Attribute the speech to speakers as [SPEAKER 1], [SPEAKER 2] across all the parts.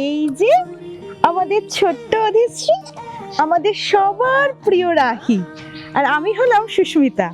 [SPEAKER 1] এই যে আমাদের ছোট্ট অধিশ্রী, আমাদের সবার প্রিয় রাহি। আর আমি হলাম সুস্মিতা,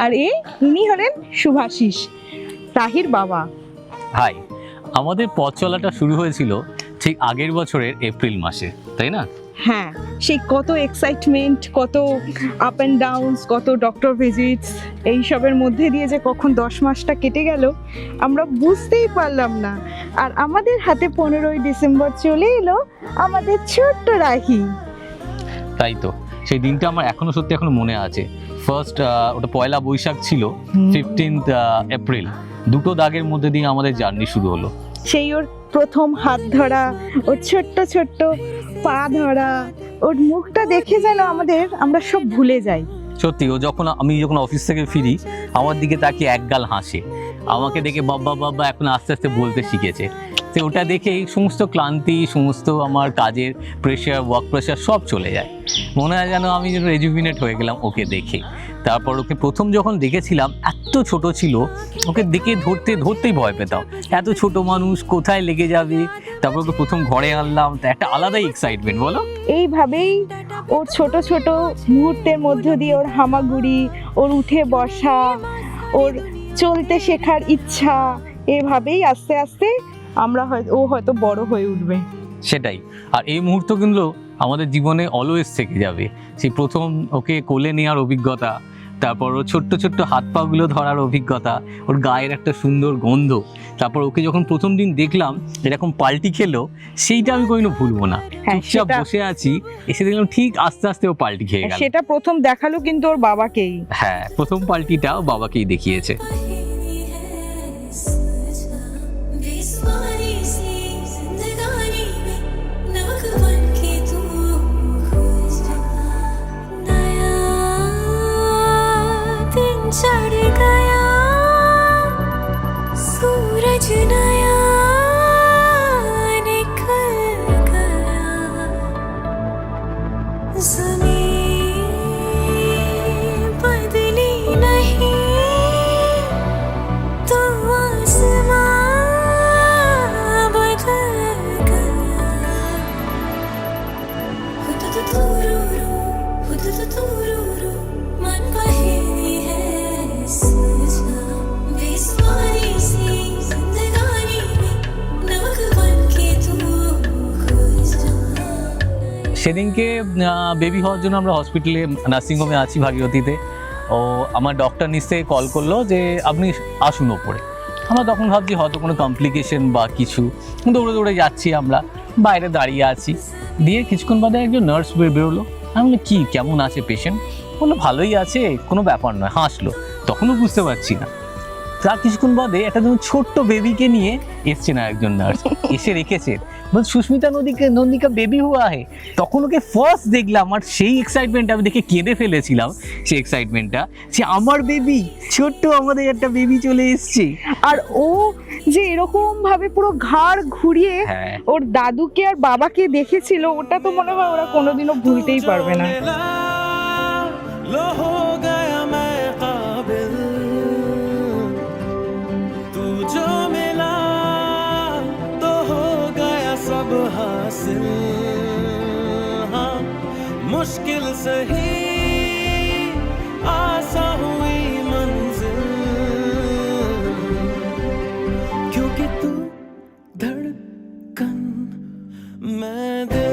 [SPEAKER 1] আর ইনি হলেন শুভাশিস, রাহির বাবা।
[SPEAKER 2] হাই, আমাদের পথ চলাটা শুরু হয়েছিল ঠিক আগের বছরের এপ্রিল মাসে, তাই না?
[SPEAKER 1] হ্যাঁ, সেই কত এক্সাইটমেন্ট, কত আপ অ্যান্ড ডাউনস, কত ডক্টর ভিজিটস, এইসবের মধ্যে দিয়ে যে কখন 10 মাসটা কেটে গেল আমরা বুঝতেই পারলাম না। আর আমাদের হাতে 15ই ডিসেম্বর চলে এলো আমাদের ছোট্ট রাহি।
[SPEAKER 2] তাই তো, সেই দিনটা আমার এখনো মনে আছে। ফার্স্ট ওটা পয়লা বৈশাখ ছিল, 15th এপ্রিল। দুটো দাগের মধ্যে দিয়ে আমাদের জার্নি শুরু হলো।
[SPEAKER 1] সেই ওর প্রথম হাত ধরা, ওর ছোট্ট ছোট্ট পা ধরা, ওর মুখটা দেখে যেন আমরা সব ভুলে যাই।
[SPEAKER 2] সত্যি, আমি যখন অফিস থেকে ফিরি আমার দিকে তাকিয়ে একগাল হাসে, আমাকে দেখে বাবা বাবা এখন আস্তে আস্তে বলতে শিখেছে। তো ওটা দেখেই সমস্ত ক্লান্তি, সমস্ত আমার কাজের প্রেশার, ওয়ার্ক প্রেশার সব চলে যায়। মনে হয় যেন আমি যেন রেজুভিনেট হয়ে গেলাম ওকে দেখে। তারপর ওকে প্রথম যখন দেখেছিলাম এত ছোট ছিল, ওকে দেখে ধরতেই ভয় পেতাম, এত ছোট মানুষ কোথায় লেগে যাবে। তারপর ওকে প্রথম ঘরে আনলাম, তা একটা আলাদাই এক্সাইটমেন্ট, বলো।
[SPEAKER 1] এইভাবেই ওর ছোট ছোট মুহূর্তের মধ্য দিয়ে ওর হামাগুড়ি, ওর উঠে বসা, ওর চলতে শেখার ইচ্ছা, এভাবেই আস্তে আস্তে ও হয়তো বড় হয়ে উঠবে।
[SPEAKER 2] সেটাই। আর এই মুহূর্তগুলো আমাদের জীবনে অলওয়েজ থেকে যাবে। সেই প্রথম ওকে কোলে নেওয়ার অভিজ্ঞতা, তারপর ওর ছোট্ট ছোট্ট হাত পাগুলো ধরার অভিজ্ঞতা, ওর গায়ের একটা সুন্দর গন্ধ, তারপর ওকে যখন প্রথম দিন দেখলাম এরকম পাল্টি খেলো, সেইটা আমি কোনোদিনও ভুলবো না। চুপচাপ বসে আছি, এসে দেখলাম ঠিক আস্তে আস্তে ও পাল্টি খেয়ে গেল।
[SPEAKER 1] সেটা প্রথম দেখালো কিন্তু ওর বাবাকেই।
[SPEAKER 2] হ্যাঁ, প্রথম পাল্টিটা ও বাবাকেই দেখিয়েছে।
[SPEAKER 3] चढ़ गया सूरज नया निकल गया, ज़मीन बदली नहीं तो आसमां बदल गया। हुदुदुदुरुरु मन बहेरी है
[SPEAKER 2] সেদিনকে বেবি হওয়ার জন্য আমরা হসপিটালে নার্সিংহোমে আছি ভাগীরথীতে। ও আমার ডক্টর নিচ থেকে কল করলো যে আপনি আসুন ওপরে। আমরা তখন ভাবছি হয়তো কোনো কমপ্লিকেশন বা কিছু, দৌড়ে দৌড়ে যাচ্ছি, আমরা বাইরে দাঁড়িয়ে আছি। দিয়ে কিছুক্ষণ বাদে একজন নার্স বেরোলো। আমি বললাম কি, কেমন আছে পেশেন্ট? বললো ভালোই আছে, কোনো ব্যাপার নয়, হাসলো। তখনও বুঝতে পারছি না। তার কিছুক্ষণ বাদে একটা ছোট্ট বেবিকে নিয়ে এসছে না একজন নার্স, এসে রেখেছে, বল সুস্মিতা নন্দিকা বেবি হুয়া হে। তখন ওকে ফার্স্ট দেখলাম, আর সেই এক্সাইটমেন্ট আমি দেখে কেঁদে ফেলেছিলাম। সেই এক্সাইটমেন্টটা যে আমার বেবি, ছোট্ট আমাদের একটা বেবি চলে এসছে।
[SPEAKER 1] আর ও যে এরকম ভাবে পুরো ঘাড় ঘুরিয়ে ওর দাদুকে আর বাবাকে দেখেছিল, ওটা তো মনে হয় ওরা কোনোদিনও ভুলতেই পারবে না।
[SPEAKER 4] मुश्किल सही आसा हुई मंजिल, क्योंकि तू धड़कन मैं दिल।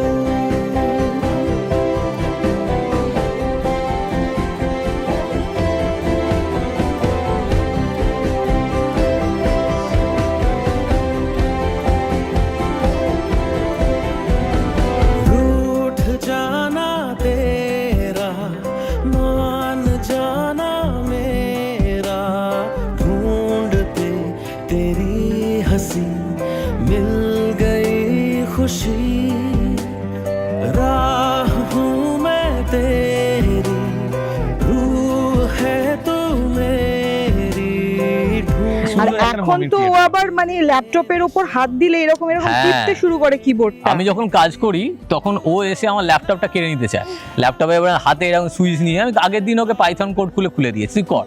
[SPEAKER 1] আর
[SPEAKER 2] সুন্দর একটা
[SPEAKER 1] এখন
[SPEAKER 2] moment
[SPEAKER 1] তো ও
[SPEAKER 2] create
[SPEAKER 1] আবার মানে ল্যাপটপের উপর হাত দিলে এরকম
[SPEAKER 2] হ্যাঁ।
[SPEAKER 1] টিপতে শুরু করে কিবোর্ডটা।
[SPEAKER 2] আমি যখন কাজ করি তখন ও এসে আমার ল্যাপটপটা কেড়ে নিতে চায়, ল্যাপটপে এবার হাতে এরকম সুইচ নিয়ে আমি আগের দিন ওকে পাইথন কোড খুলে দিয়েছি, তুই কর,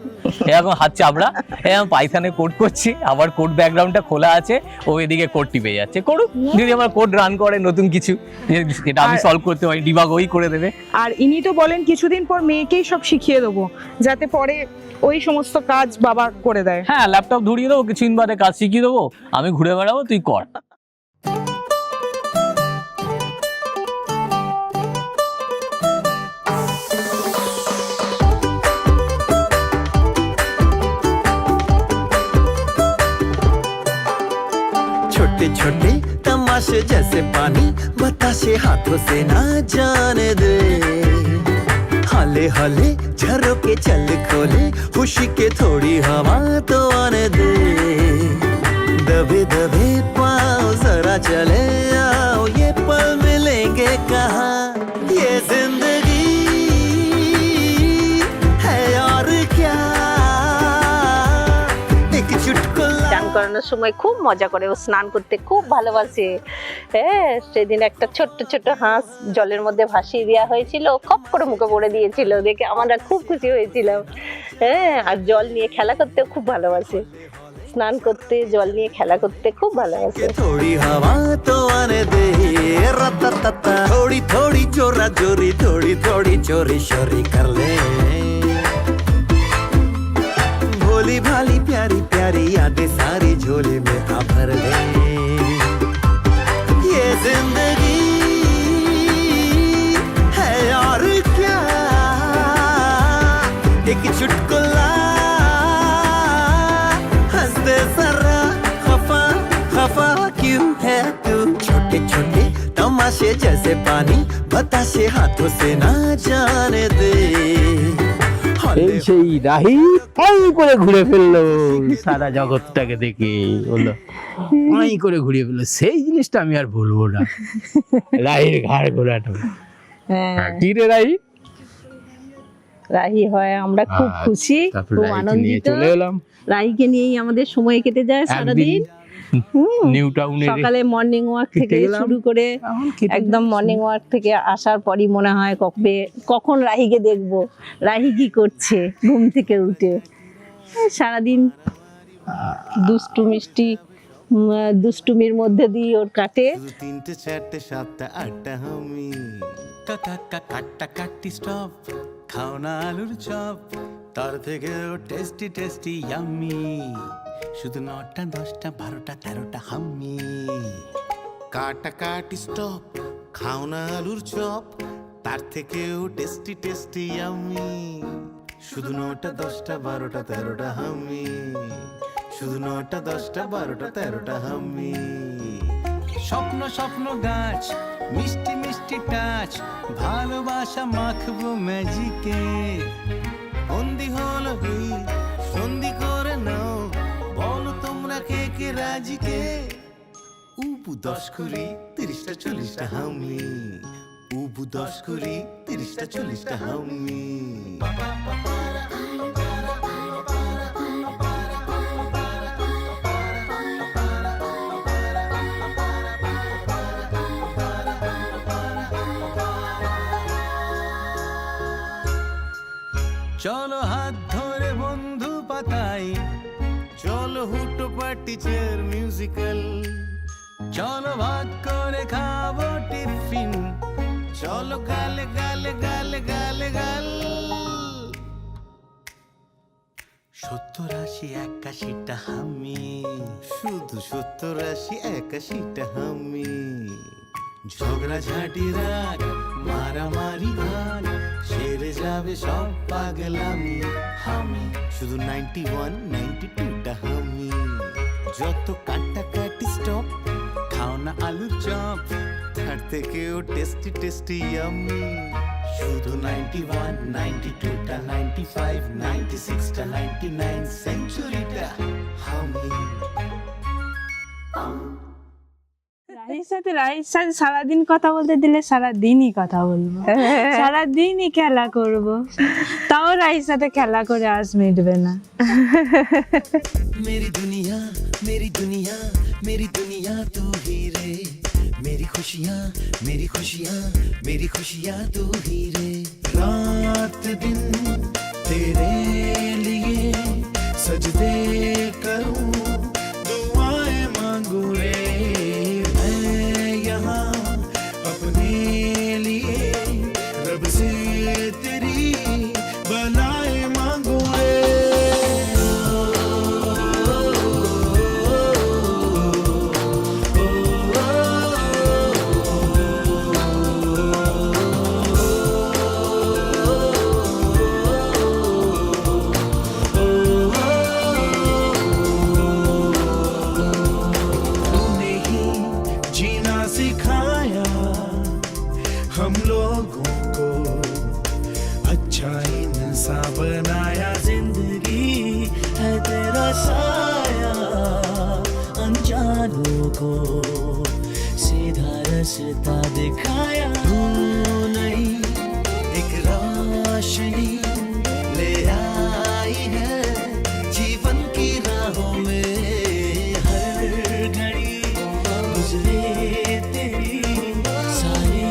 [SPEAKER 2] এরকম হাত চাপড়া, এরকম পাইথনে কোড করছি, আবার কোড ব্যাকগ্রাউন্ডটা খোলা আছে, ও এদিকে কোড টিপে যাচ্ছে, করুক, যদি আমার কোড রান করে নতুন কিছু যেটা আমি সলভ করতে পারি, ডিবাগ ওই করে দেবে।
[SPEAKER 1] আর ইনি তো বলেন কিছুদিন পর মেয়েকেই সব শিখিয়ে দেবো, যাতে পরে ওই সমস্ত কাজ বাবা করে দেয়।
[SPEAKER 2] হ্যাঁ, ল্যাপটপ ধরিয়ে দেবো, কিছুদিন বাদে কাজ শিখিয়ে দেবো, আমি ঘুরে বেড়াবো, তুই কর।
[SPEAKER 5] छोटे छोटे तमाशे जैसे पानी बताशे हाथों से ना जाने दे, हाले हाले झरोके चल खोले, खुशी के थोड़ी हवा तो आने दे, दबे दबे पाँव जरा चले आओ, ये पल मिलेंगे कहाँ, ये जिंदगी है और क्या, एक चुटकुला।
[SPEAKER 6] স্নান করানোর সময় খুব মজা করে, ও স্নান করতে খুব ভালোবাসে। হ্যাঁ, সেদিন একটা ছোট্ট ছোট্ট হাঁস জলের মধ্যে ভাসিয়ে দেওয়া হয়েছিল, খপ করে মুখে পড়ে দিয়েছিল, দেখে আমরা খুব খুশি হয়েছিলাম। হ্যাঁ, আর জল নিয়ে খেলা করতেও খুব ভালোবাসে, স্নান করতে জল নিয়ে খেলা করতে খুব ভালোবাসে।
[SPEAKER 5] थोड़ी हवा तो आने दे, रत्ता थोड़ी थोड़ी जोरा जोरी, थोड़ी थोड़ी चोरी शोरी कर ले, भोली भाली प्यारी प्यारी यादें सारी झोले में आ भर ले, ये जिंदगी है और क्या, एक चुटकुला हंसते जरा, खफा खफा क्यों है तू, छोटे छोटे तमाशे जैसे पानी बताशे हाथों से ना जाने दे,
[SPEAKER 7] এই সেই রাহি এই করে ঘুরে ফেললো সারা জগৎটাকে দেখে, বললো অনেক করে ঘুরিয়ে ফেললো, সেই জিনিসটা আমি আর ভুলবো না, রাহির ঘাড় ঘোরাটা।
[SPEAKER 6] হ্যাঁ,
[SPEAKER 7] কি রে রাহি?
[SPEAKER 6] রাহি হয়, আমরা খুব খুশি,
[SPEAKER 7] তারপর
[SPEAKER 6] খুব
[SPEAKER 7] রাহিকে নিয়ে
[SPEAKER 6] আনন্দিত।
[SPEAKER 7] চলে এলাম
[SPEAKER 6] রাহিকে নিয়েই আমাদের সময় কেটে যায় সারাদিন।
[SPEAKER 7] নিউ টাউনে,
[SPEAKER 6] সকালে মর্নিং ওয়াক থেকে
[SPEAKER 7] গেলাম।
[SPEAKER 6] শুরু করে একদম মর্নিং ওয়াক থেকে আসার পরই মনে হয় কখন রাহিকে দেখবো, রাহি কি করছে ঘুম থেকে উঠে। সারাদিন দুষ্টু মিষ্টি দুষ্টুমির মধ্যে দিয়ে ওর কাটে।
[SPEAKER 8] তিনটে চারটে সাতটা আটটা আমি কাকা কাটা কাটি স্টপ, খাও না আলুর চপ, তার থেকে টেস্টি টেস্টি ইয়াম্মি, শুধু 9টা 10টা 12টা 13টা হাম্মি, কাটা কাটি স্টপ, খাও না আলুর চপ, তার থেকেও টেস্টি টেস্টি ইয়াম্মি, শুধু 9টা 10টা 12টা 13টা হাম্মি, শুধু 9টা 10টা 12টা 13টা হাম্মি, স্বপ্ন স্বপ্ন গাছ, মিষ্টি মিষ্টি টাচ, ভালোবাসা মাখবো ম্যাজিকে, বন্দি হলো এই সন্ধি করে নাও, বলো তোমরা কে কে রাজিকে, উবু 10 কুড়ি 30টা 40টা হামি, উবু 10 কুড়ি 30টা 40টা হামি। চলো হাত ধরে বন্ধু পাতাই, চলো হুটো পার্টি চেয়ার মিউজিক্যাল, চলো ভাগ করে খাবো টিফিন, চলো গালে গালে গালে গালে গাল, 70 80 81টা হামি, শুধু 70 80 81টা হামি, ঝগড়া ঝাঁটি রাগ মারামারি ভাগ, সেরে যাবে সব পাগলামি, হামি শুধু 91 92টা হামি, যত কাটা কাটি স্টপ, খাও না আলু চপ, তার থেকেও টেস্টি টেস্টি ইয়াম্মি, শুধু 91 92টা 95 96টা 99 সেঞ্চুরিটা হামি।
[SPEAKER 6] রাহি
[SPEAKER 9] রাইর সাথে সারাদিন কথা বলতে দিলে সারাদিনই কথা বলবো, সারাদিনই খেলা করব, তাও রাইর সাথে খেলা করে আজ মিটবে না।
[SPEAKER 5] मेरी दुनिया मेरी दुनिया मेरी दुनिया तू ही रे, मेरी खुशियाँ मेरी खुशियाँ मेरी खुशियाँ तू ही रे। रात दिन तेरे लिए सजदे करूं, दुआएं मांगू रे, मैं यहाँ अपने लिए रब से तेरी बलाएं मांगू रे। तूने ही जीना सिखाया हम लोगों को, अच्छा इंसान बनाया, जिंदगी है तेरा साया, अनजानों को सीधा रास्ता दिखाया। तू नहीं एक रोशनी ले आई है जीवन की राहों में, हर घड़ी गुजरे तेरी सारी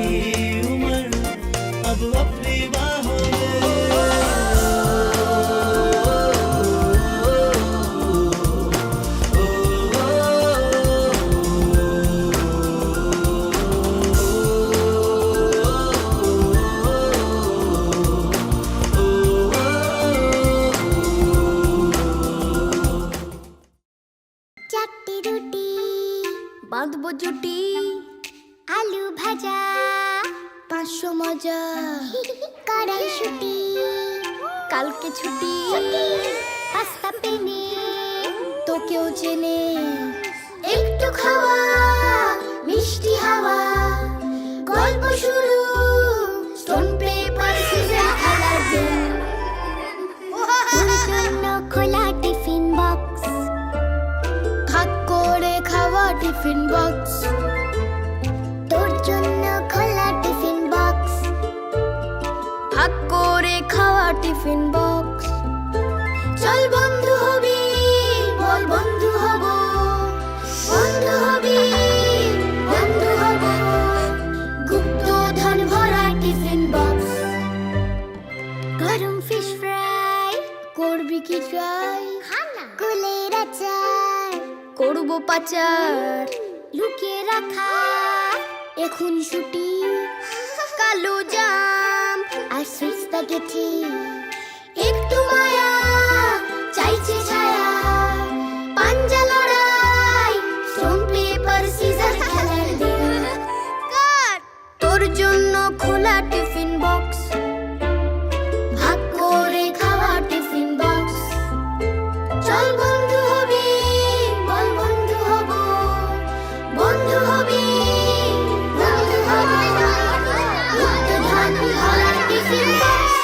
[SPEAKER 5] उम्र अब अपनी बाहों
[SPEAKER 3] চারটি রুটি বাঁধবো জুটি, আলু ভাজা 500 মজা, কড়াইশুঁটি কালকে ছুটি, পাস্তা পেনে তোকেও চেনে, একটু খাওয়া মিষ্টি হাওয়া, গল্প শুরু স্টোন পেপার সিজার খেলার দিন, তোর জন্য খোলা টিফিন বক্স, ভাগ করে খাওয়া টিফিন বক্স, তোর জন্য খোলা টিফিন বক্স, ভাগ করে খাওয়া টিফিন বক্স। চল বন্ধু হবি, বল বন্ধু হব, বন্ধু হবি বন্ধু হব, গুপ্তধন ভরা টিফিন বক্স, গরম ফিশ ফ্রাই করবি কি ট্রাই, কুলের আচার করবো পাচার, লুকিয়ে রাখা এখন ছুটি, কালো জাম আর সুইট স্প্যাগেটি, একটু মায়া চাইছে ছায়া, পাঞ্জা লড়াই স্টোন পেপার সিজার খেলার দিন, তোর জন্য খোলা টিফিন বক্স, ভাগ করে খাওয়া টিফিন বক্স। চল বন্ধু হবি, বল বন্ধু হব, বন্ধু হবি বন্ধু হব, গুপ্তধন ভরা টিফিন বক্স।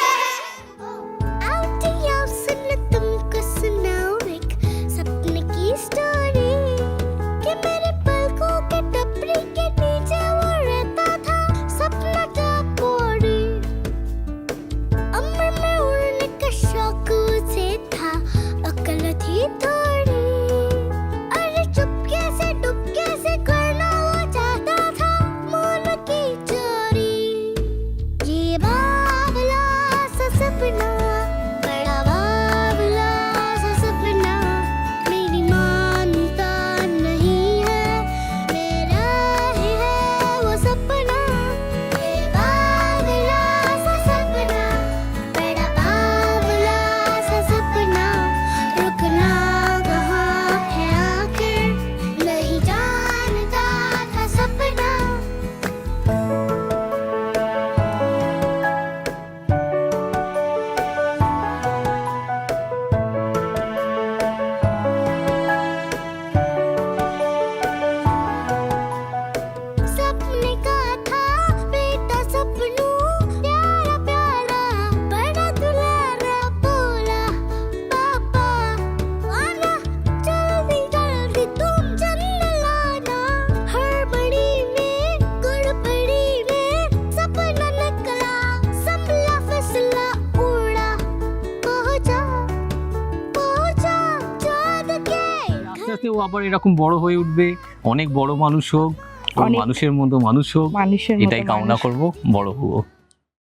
[SPEAKER 2] আবার এরকম বড় হয়ে উঠবে, অনেক বড় মানুষ হোক,
[SPEAKER 1] অনেক-
[SPEAKER 2] মানুষের মতো মানুষ হোক,
[SPEAKER 1] মানুষের মতো
[SPEAKER 2] এটাই কামনা
[SPEAKER 1] মানুষ।
[SPEAKER 2] করব, বড় হবো।